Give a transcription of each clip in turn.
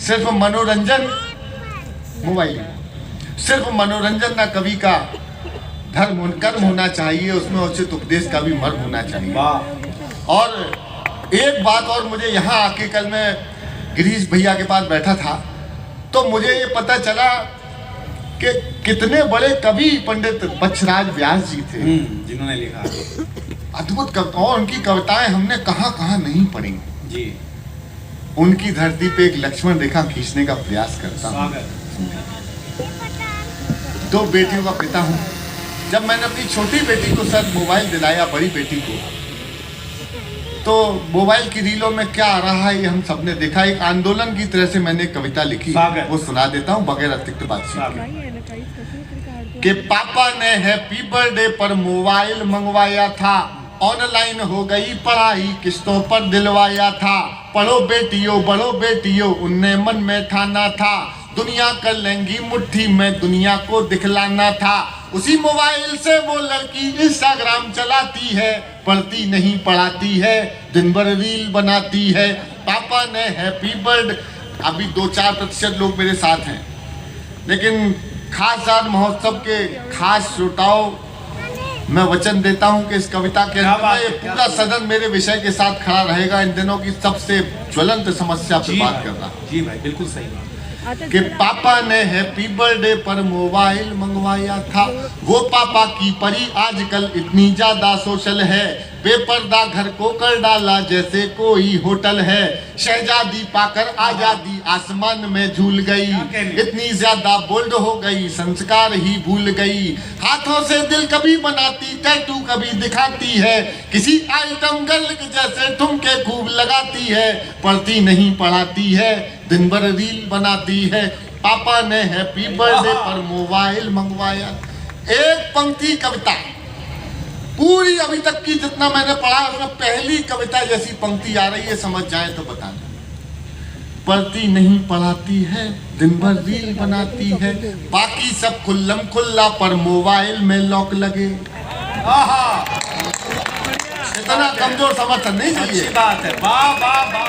सिर्फ मनोरंजन मोबाइल, सिर्फ मनोरंजन ना कवि का धर्म कर्म होना चाहिए, उसमें उचित उपदेश का भी मर्म होना चाहिए। और एक बात और, मुझे यहाँ आके कल मैं गिरीश भैया के पास बैठा था तो मुझे ये पता चला कि कितने बड़े कवि पंडित बच्छराज व्यास जी थे जिन्होंने लिखा अद्भुत कविता, और उनकी कविताएं हमने कहाँ कहाँ नहीं पढ़ी जी। उनकी धरती पे एक लक्ष्मण रेखा खींचने का प्रयास करता हूँ। 2 बेटियों का पिता हूँ। जब मैंने अपनी छोटी बेटी को सर मोबाइल दिलाया, बड़ी बेटी को, तो मोबाइल की रीलों में क्या आ रहा है ये हम सबने देखा। एक आंदोलन की तरह से मैंने कविता लिखी, वो सुना देता हूँ बगैर अतिरिक्त बातचीत के। पापा ने हैप्पी बर्थडे पर मोबाइल मंगवाया था, ऑनलाइन हो गई पढ़ाई, किस्तों पर दिलवाया था। पढ़ो बेटियों बढ़ो बेटियों, उनने मन में ठाना था, दुनिया कर लेंगी मुट्ठी में, दुनिया को दिखलाना था। उसी मोबाइल से वो लड़की इंस्टाग्राम चलाती है, पढ़ती नहीं पढ़ाती है, दिन भर रील बनाती है। पापा ने हैप्पी बर्थडे, अभी 2-4% लोग मेरे साथ हैं, लेकिन खास रात महोत्सव के खास श्रोताओं, मैं वचन देता हूं कि इस कविता के अंदर ये पूरा सदन मेरे विषय के साथ खड़ा रहेगा। इन दिनों की सबसे ज्वलंत समस्या पर बात कर रहा हूं। जी भाई, बिल्कुल सही बात कि पापा ने हैप्पी बर्थडे पर मोबाइल मंगवाया था। वो पापा की परी आजकल इतनी ज्यादा सोशल है, बेपर्दा घर को कर डाला जैसे कोई होटल है। शहजादी पाकर आजादी आसमान में झूल गई, इतनी ज्यादा बोल्ड हो गई संस्कार ही भूल गई। हाथों से दिल कभी बनाती, टैटू कभी दिखाती है, किसी आइटम गर्ल के जैसे ठुमके खूब लगाती है। पढ़ती नहीं पढ़ाती है, दिन भर रील बनाती है। पापा ने हैप्पी बर्थडे पर मोबाइल मंगवाया। एक पंक्ति कविता पूरी अभी तक की जितना मैंने पढ़ा उसमें पहली कविता जैसी पंक्ति आ रही है, समझ जाए तो बता दें। पढ़ती नहीं पढ़ाती है, दिन भर रील बनाती है, बाकी सब खुल्लम खुल्ला पर मोबाइल में लॉक लगे। इतना कमजोर समर्थन नहीं चाहिए। अच्छी बात है, वाह वाह वाह।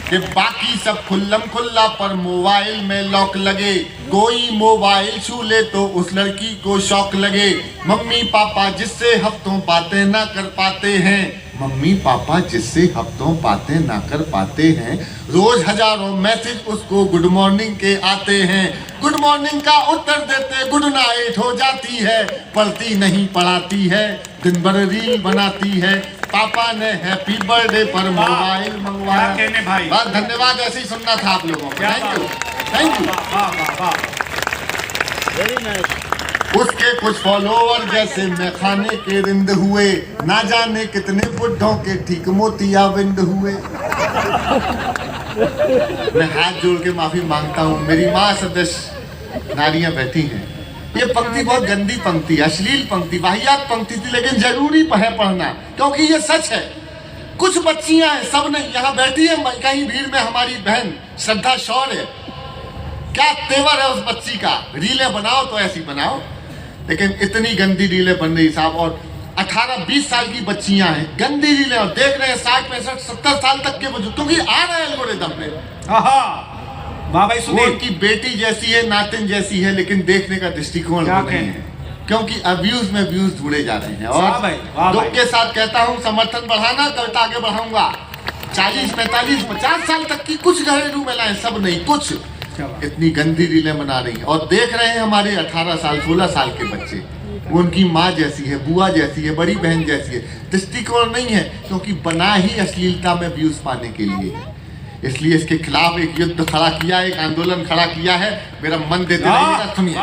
कि बाकी सब खुल्लम खुल्ला पर मोबाइल में लॉक लगे। कोई मोबाइल छू ले तो उस लड़की को शौक लगे। मम्मी पापा जिससे हफ्तों बातें ना कर पाते हैं, मम्मी पापा जिससे हफ्तों बातें ना कर पाते हैं। रोज हजारों मैसेज उसको गुड मॉर्निंग के आते हैं, गुड मॉर्निंग का उत्तर देते गुड नाइट हो जाती है। पढ़ती नहीं पढ़ाती है, दिन भर रील बनाती है। पापा ने हैप्पी बर्थडे पर मोबाइल मंगवाया। भाई बस धन्यवाद, ऐसे ही सुनना था आप लोगों को। Thank you thank you. उसके कुछ फॉलोवर जैसे मैं खाने के रिंद हुए, ना जाने कितने बुढ़ों के ठीक मोतियाबिंद हुए। मैं हाथ जोड़ के माफी मांगता हूँ, मेरी माँ सदस्य नारियां बैठी हैं। ये पंक्ति बहुत गंदी पंक्ति, अश्लील पंक्ति, वाहियात पंक्ति थी, लेकिन जरूरी है पढ़ना, क्योंकि ये सच है। कुछ बच्चियां हैं, सब नहीं यहाँ बैठी है, कहीं भीड़ में हमारी बहन श्रद्धा शौर्य, क्या तेवर है उस बच्ची का। रीलें बनाओ तो ऐसी बनाओ, लेकिन इतनी गंदी रीलें बन रही साहब। और 18-20 साल की बच्चियां हैं, गंदी रीलें, और देख रहे हैं 60-65-70 साल तक के बुजुर्ग, क्योंकि आ रहे हैं एल्गोरिदम में। भाई वो उनकी बेटी जैसी है, नातिन जैसी है, लेकिन देखने का दृष्टिकोण नहीं है, क्योंकि अब्यूज में व्यूज जुड़े जा रहे हैं। और दुख के साथ कहता हूँ, समर्थन बढ़ाना, कविता आगे बढ़ाऊंगा। 40, 45, 50 साल तक की कुछ घरेलू महिलाएं, सब नहीं, कुछ इतनी गंदी रीलें बना रही हैं। और देख रहे हैं हमारे 18 साल 16 साल के बच्चे, वो उनकी माँ जैसी है, बुआ जैसी है, बड़ी बहन जैसी है। दृष्टिकोण नहीं है, क्योंकि बना ही अश्लीलता में व्यूज पाने के लिए है। इसलिए इसके खिलाफ एक युद्ध खड़ा किया, एक आंदोलन खड़ा किया है। मेरा मन देते रहिएगा, सुनिए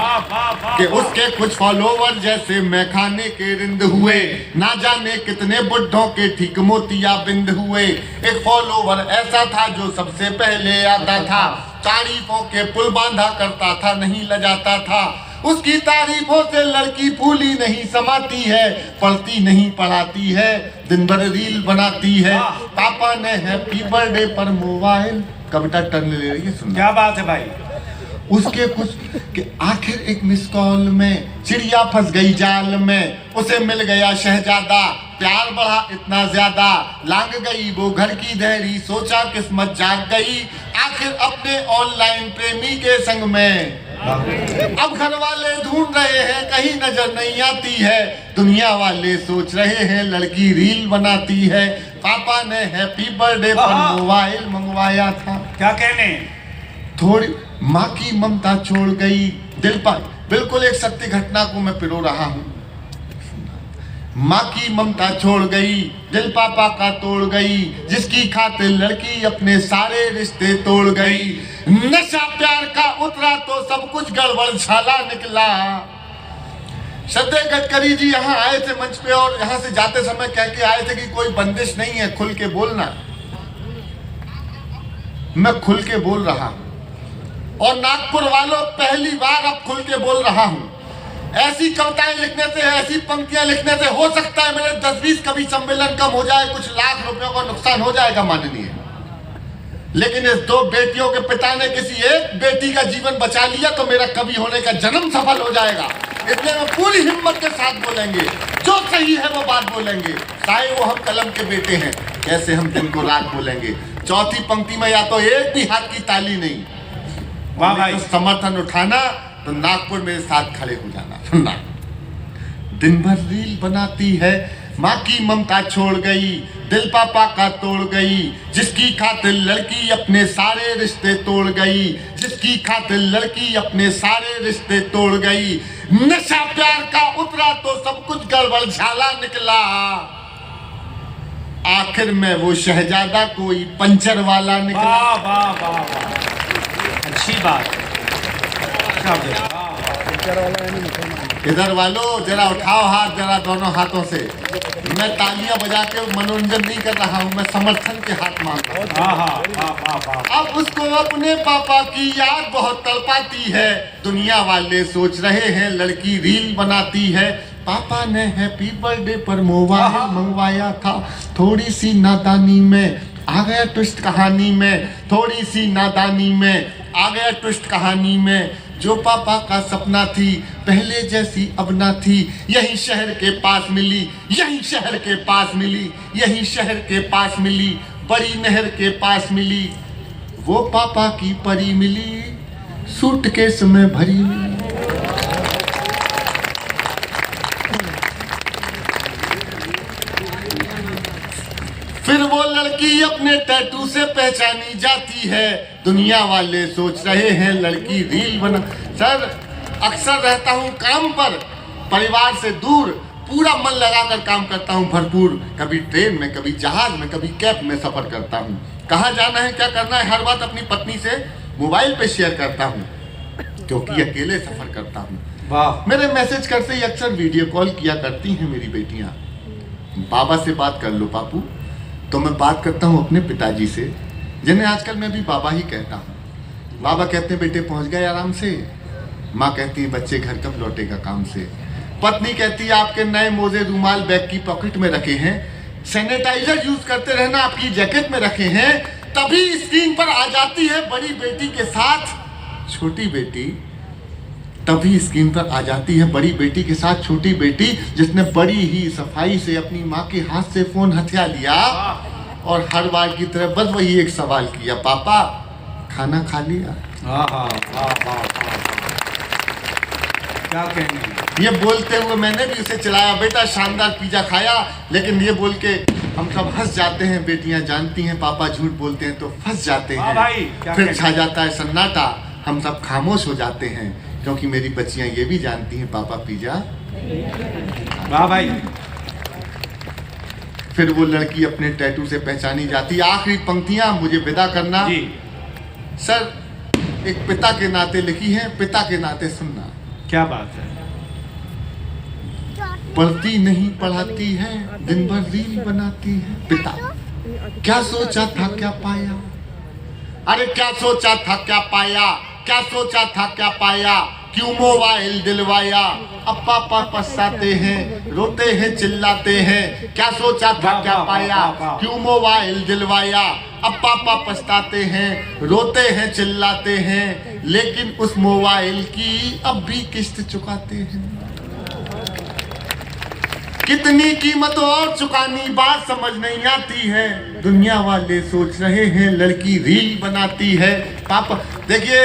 कि उसके कुछ फॉलोवर जैसे मैं खाने के रिंद हुए, ना जाने कितने बुढ़ों के ठीक मोतियाबिंद हुए। एक फॉलोवर ऐसा था जो सबसे पहले आता था, तारीफों के पुल बांधा करता था, नहीं लजाता था। उसकी तारीफों से लड़की फूली नहीं समाती है, पढ़ती नहीं पढ़ाती है, दिन भर रील बनाती है। पापा ने हैप्पी बर्थडे पर मोबाइल, कविता टर्न ले रही है, सुन। क्या बात है भाई। उसके कुछ कि आखिर एक मिस कॉल में चिड़िया फंस गई जाल में, उसे मिल गया शहजादा, प्यार बढ़ा इतना ज्यादा, लांग गई वो घर की देहरी, सोचा किस्मत जाग गई, आखिर अपने ऑनलाइन प्रेमी के संग में। अब घर वाले ढूंढ रहे हैं कहीं नजर नहीं आती है, दुनिया वाले सोच रहे हैं लड़की रील बनाती है, पापा ने हैप्पी बर्थडे पर मोबाइल मंगवाया था। क्या कहने, थोड़ी माँ की ममता छोड़ गई दिल पर, बिल्कुल एक सत्य घटना को मैं पिरो रहा हूँ। माँ की ममता छोड़ गई दिल पापा का तोड़ गई, जिसकी खातिर लड़की अपने सारे रिश्ते तोड़ गई, नशा प्यार का उतरा तो सब कुछ गड़बड़ झाला निकला। श्रद्धेय गडकरी जी यहाँ आए थे मंच पे और यहाँ से जाते समय कह के आए थे कि कोई बंदिश नहीं है, खुल के बोलना। मैं खुल के बोल रहा हूं और नागपुर वालों पहली बार अब खुल के बोल रहा हूं। ऐसी कविताएं लिखने से, ऐसी पंक्तियां लिखने से हो सकता है मेरे 10-20 कवि सम्मेलन कम हो जाए, कुछ लाख रुपयों का नुकसान हो जाएगा माननीय, लेकिन इस 2 बेटियों के पिता ने किसी एक बेटी का जीवन बचा लिया तो मेरा कवि होने का जन्म सफल हो जाएगा। इसलिए हम पूरी हिम्मत के साथ बोलेंगे, जो सही है वो बात बोलेंगे, चाहे वो हम कलम के बेटे हैं, कैसे हम दिन को रात बोलेंगे। चौथी पंक्ति में या तो एक भी हाथ की ताली नहीं, वाह भाई, तो समर्थन उठाना तो नागपुर मेरे साथ खड़े हो जाना। सुनना, दिन भर रील बनाती है, माँ की ममता छोड़ गई दिल पापा का तोड़ गई, जिसकी खातिर लड़की अपने सारे रिश्ते तोड़ गई, जिसकी खातिर लड़की अपने सारे रिश्ते तोड़ गई, नशा प्यार का उतरा तो सब कुछ गड़बड़ झाला निकला, आखिर में वो शहजादा कोई पंचर वाला निकला। वाह वाह वाह वाह, अच्छी बात, इधर वालों जरा उठाओ हाथ, जरा दोनों हाथों से। मैं तालियां बजा के मनोरंजन नहीं कर रहा हूं, मैं समर्थन के हाथ मांग रहा हूं। अब उसको अपने पापा की याद बहुत तड़पाती है, दुनिया वाले सोच रहे हैं लड़की रील बनाती है, पापा ने हैप्पी बर्थडे पर मोबाइल मंगवाया था, थोड़ी सी नादानी में आ गया ट्विस्ट कहानी में, थोड़ी सी नादानी में आ गया ट्विस्ट कहानी में, जो पापा का सपना थी पहले जैसी अब ना थी, यही शहर के पास मिली, यही शहर के पास मिली, यही शहर के पास मिली, बड़ी नहर के पास मिली, वो पापा की परी मिली, सूटकेस में भरी मिली। फिर वो लड़की अपने टैटू से पहचानी जाती है, दुनिया वाले सोच रहे हैं लड़की रील बना। सर अक्सर रहता हूँ काम पर, परिवार से दूर, पूरा मन लगाकर काम करता हूँ भरपूर, कभी ट्रेन में, कभी जहाज में, कभी कैब में सफर करता हूँ, कहाँ जाना है क्या करना है हर बात अपनी पत्नी से मोबाइल पे शेयर करता हूँ, क्योंकि अकेले सफर करता हूँ। वाह, मेरे मैसेज करते ही अक्सर वीडियो कॉल किया करती हैं मेरी बेटियां, बाबा से बात कर लो पापू, तो मैं बात करता हूँ अपने पिताजी से, जिन्हें आजकल मैं भी बाबा ही कहता हूँ। बाबा कहते हैं बेटे पहुँच गए आराम से, माँ कहती है बच्चे घर कब लौटेगा काम से, पत्नी कहती है आपके नए मोजे रुमाल बैग की पॉकेट में रखे हैं, सैनिटाइजर यूज करते रहना आपकी जैकेट में रखे हैं, तभी स्क्रीन पर आ जाती है बड़ी बेटी के साथ छोटी बेटी, तभी स्क्रीन पर आ जाती है बड़ी बेटी के साथ छोटी बेटी, जिसने बड़ी ही सफाई से अपनी माँ के हाथ से फोन हथिया लिया और हर बार की तरह बस वही एक सवाल किया, पापा खाना खा लिया। क्या कहने, ये बोलते हुए मैंने भी उसे चिल्लाया बेटा शानदार पिज्जा खाया, लेकिन ये बोल के हम सब हंस जाते हैं, बेटियां जानती हैं पापा झूठ बोलते हैं तो फंस जाते हैं। फिर छा जाता है सन्नाटा, हम सब खामोश हो जाते हैं, क्योंकि मेरी बच्चियां ये भी जानती हैं पापा पिज्जा। वाह भाई। फिर वो लड़की अपने टैटू से पहचानी जाती। आखिरी पंक्तियां मुझे विदा करना जी। सर, एक पिता के नाते लिखी है, पिता के नाते सुनना। क्या बात है। पढ़ती नहीं पढ़ाती है, दिन भर रील बनाती है। पिता क्या सोचा था क्या पाया, अरे क्या सोचा था क्या पाया, क्या सोचा था क्या पाया, क्यों मोबाइल दिलवाया, अब पापा पछताते हैं, रोते हैं चिल्लाते हैं। क्या सोचा था क्या पाया, क्यों मोबाइल दिलवाया, अब पापा पछताते हैं, रोते हैं चिल्लाते हैं, लेकिन उस मोबाइल की अब भी किस्त चुकाते हैं। कितनी कीमत और चुकानी बात समझ नहीं आती है। दुनिया वाले सोच रहे हैं लड़की रील बनाती है। पापा देखिए,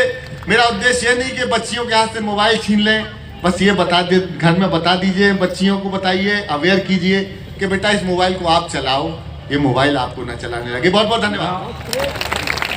मेरा उद्देश्य ये नहीं कि बच्चियों के हाथ से मोबाइल छीन लें, बस ये बता दे, घर में बता दीजिए, बच्चियों को बताइए, अवेयर कीजिए कि बेटा इस मोबाइल को आप चलाओ, ये मोबाइल आपको ना चलाने लगे। बहुत बहुत धन्यवाद।